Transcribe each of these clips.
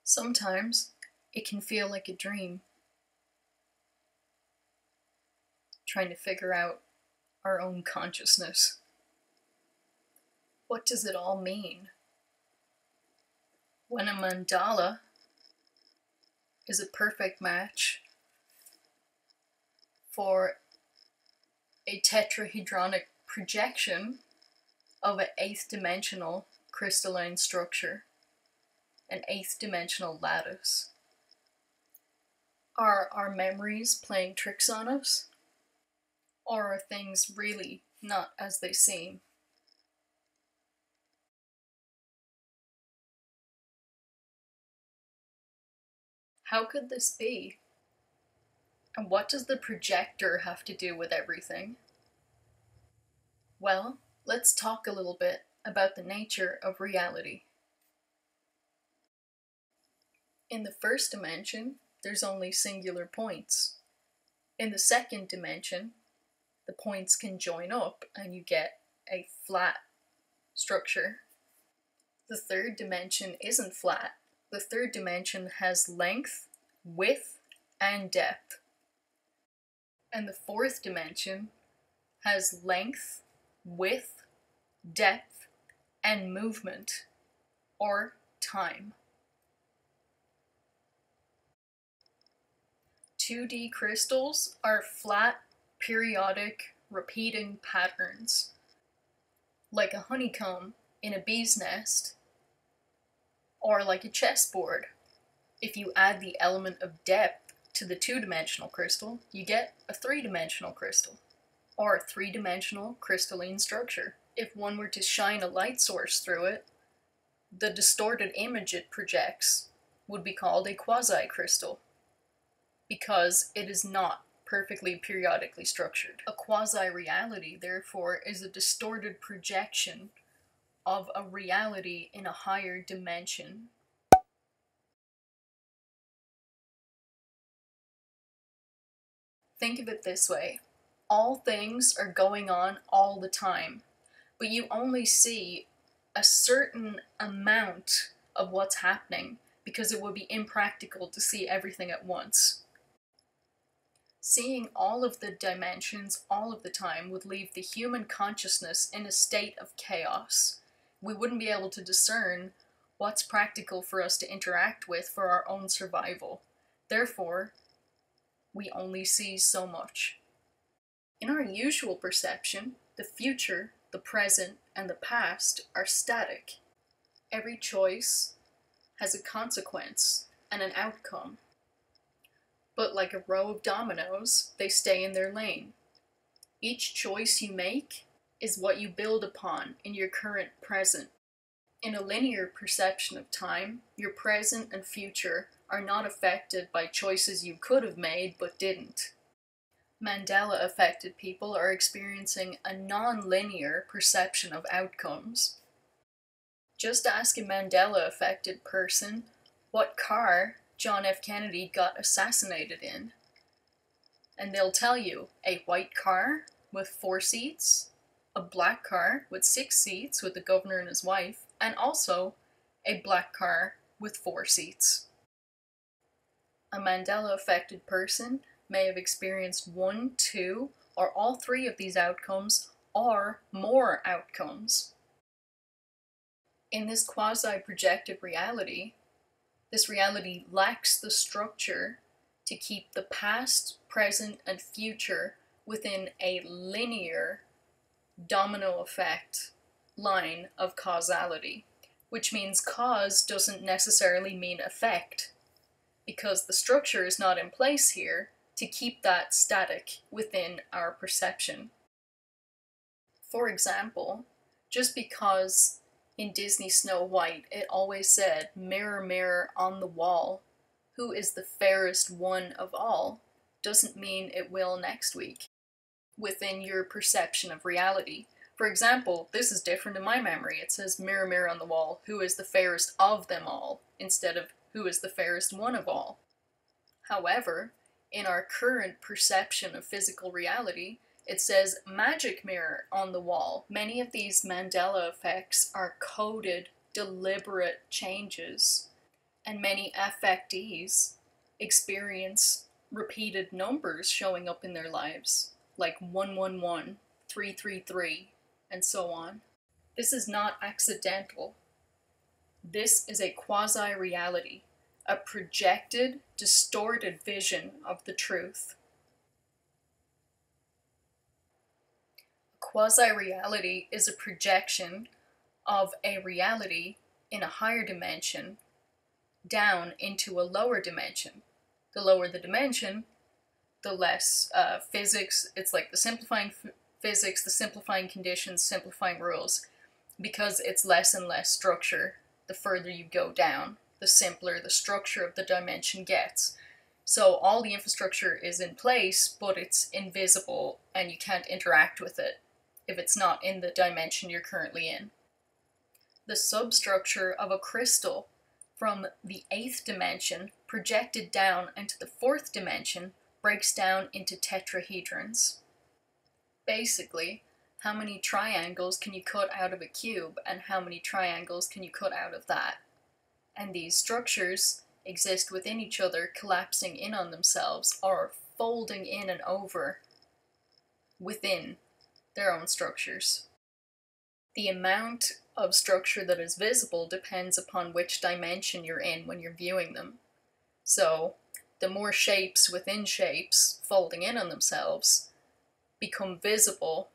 Sometimes it can feel like a dream, trying to figure out our own consciousness. What does it all mean? When a mandala is a perfect match for a tetrahedronic projection of an eighth dimensional crystalline structure, an eighth dimensional lattice. Are our memories playing tricks on us? Or are things really not as they seem? How could this be? And what does the projector have to do with everything? Well, let's talk a little bit about the nature of reality. In the first dimension, there's only singular points. In the second dimension, the points can join up and you get a flat structure. The third dimension isn't flat. The third dimension has length, width, and depth. And the fourth dimension has length, width, depth, and movement, or time. 2D crystals are flat, periodic, repeating patterns, like a honeycomb in a bee's nest, or like a chessboard. If you add the element of depth to the two-dimensional crystal, you get a three-dimensional crystal, or a three-dimensional crystalline structure. If one were to shine a light source through it, the distorted image it projects would be called a quasi-crystal, because it is not perfectly periodically structured. A quasi-reality, therefore, is a distorted projection of a reality in a higher dimension. Think of it this way. All things are going on all the time, but you only see a certain amount of what's happening because it would be impractical to see everything at once. Seeing all of the dimensions all of the time would leave the human consciousness in a state of chaos. We wouldn't be able to discern what's practical for us to interact with for our own survival. Therefore, we only see so much. In our usual perception, the future, the present, and the past are static. Every choice has a consequence and an outcome. But like a row of dominoes, they stay in their lane. Each choice you make is what you build upon in your current present. In a linear perception of time, your present and future are not affected by choices you could have made but didn't. Mandela affected people are experiencing a non-linear perception of outcomes. Just ask a Mandela affected person what car John F. Kennedy got assassinated in, and they'll tell you a white car with 4 seats, a black car with 6 seats with the governor and his wife, and also a black car with 4 seats. A Mandela affected person may have experienced 1, 2, or all 3 of these outcomes, or more outcomes. In this quasi-projected reality, this reality lacks the structure to keep the past, present, and future within a linear domino effect line of causality, which means cause doesn't necessarily mean effect, because the structure is not in place here to keep that static within our perception. For example, just because in Disney Snow White it always said, "Mirror, mirror on the wall, who is the fairest one of all," doesn't mean it will next week within your perception of reality. For example, this is different in my memory. It says, "Mirror, mirror on the wall, who is the fairest of them all," instead of "who is the fairest one of all." However, in our current perception of physical reality, it says "magic mirror on the wall." Many of these Mandela effects are coded, deliberate changes And many affectees experience repeated numbers showing up in their lives, like 111, 333, and so on. This is not accidental. This is a quasi reality, a projected, distorted vision of the truth. Quasi reality is a projection of a reality in a higher dimension down into a lower dimension. The lower the dimension, the less physics. It's like the simplifying physics, the simplifying conditions, simplifying rules, because it's less and less structure. The further you go down, the simpler the structure of the dimension gets. So all the infrastructure is in place, but it's invisible and you can't interact with it if it's not in the dimension you're currently in. The substructure of a crystal from the 8th dimension projected down into the 4th dimension breaks down into tetrahedrons. Basically, how many triangles can you cut out of a cube and how many triangles can you cut out of that? And these structures exist within each other, collapsing in on themselves or folding in and over within their own structures. The amount of structure that is visible depends upon which dimension you're in when you're viewing them. So, the more shapes within shapes folding in on themselves become visible,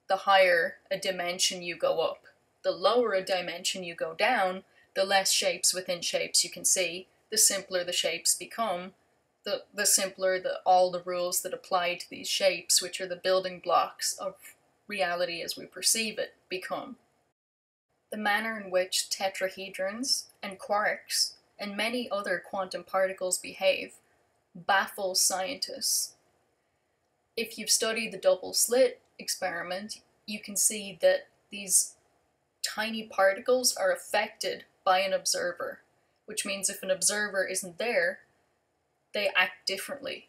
the higher a dimension you go up. The lower a dimension you go down, the less shapes within shapes you can see, the simpler the shapes become, the simpler all the rules that apply to these shapes, which are the building blocks of reality as we perceive it, become. The manner in which tetrahedrons and quarks and many other quantum particles behave baffles scientists. If you've studied the double slit experiment, you can see that these tiny particles are affected by an observer, which means if an observer isn't there, they act differently,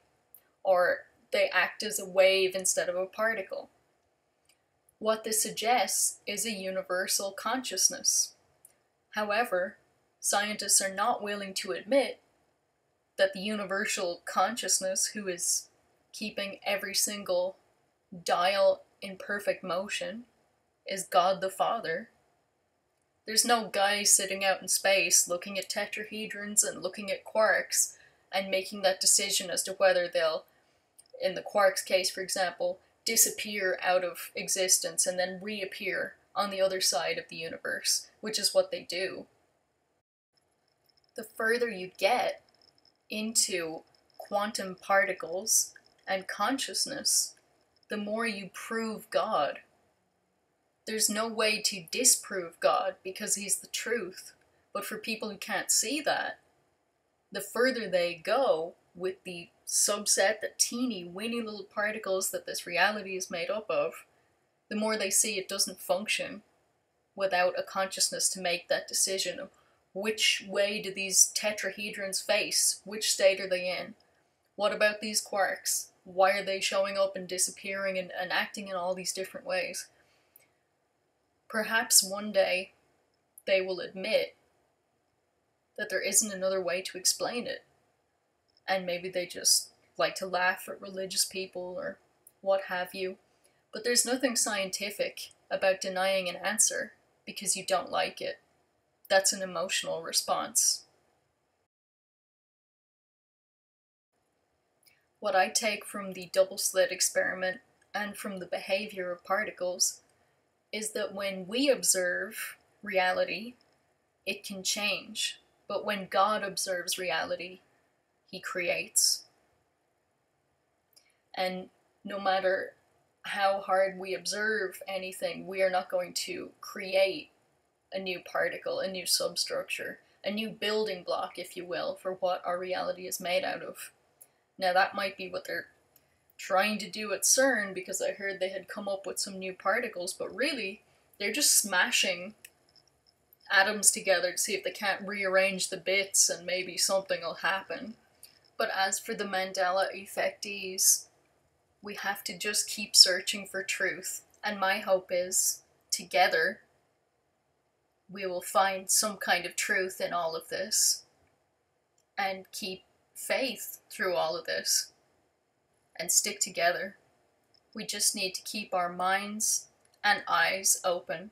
or they act as a wave instead of a particle. What this suggests is a universal consciousness. However, scientists are not willing to admit that the universal consciousness, who is keeping every single dial in perfect motion, is God the Father. There's no guy sitting out in space looking at tetrahedrons and looking at quarks and making that decision as to whether they'll, in the quarks case for example, disappear out of existence and then reappear on the other side of the universe, which is what they do. The further you get into quantum particles and consciousness, the more you prove God. There's no way to disprove God because he's the truth. But for people who can't see that, the further they go with the subset, the teeny, weeny little particles that this reality is made up of, the more they see it doesn't function without a consciousness to make that decision of which way do these tetrahedrons face, which state are they in, what about these quarks, why are they showing up and disappearing and acting in all these different ways. Perhaps one day they will admit that there isn't another way to explain it. And maybe they just like to laugh at religious people or what have you. But there's nothing scientific about denying an answer because you don't like it. That's an emotional response. What I take from the double slit experiment and from the behavior of particles is that when we observe reality, it can change. But when God observes reality, he creates. And no matter how hard we observe anything, we are not going to create a new particle, a new substructure, a new building block, if you will, for what our reality is made out of. Now that might be what they're trying to do at CERN, because I heard they had come up with some new particles, but really, they're just smashing atoms together to see if they can't rearrange the bits and maybe something will happen. But as for the Mandela Effectees, we have to just keep searching for truth. And my hope is, together, we will find some kind of truth in all of this. and keep faith through all of this and stick together. We just need to keep our minds and eyes open.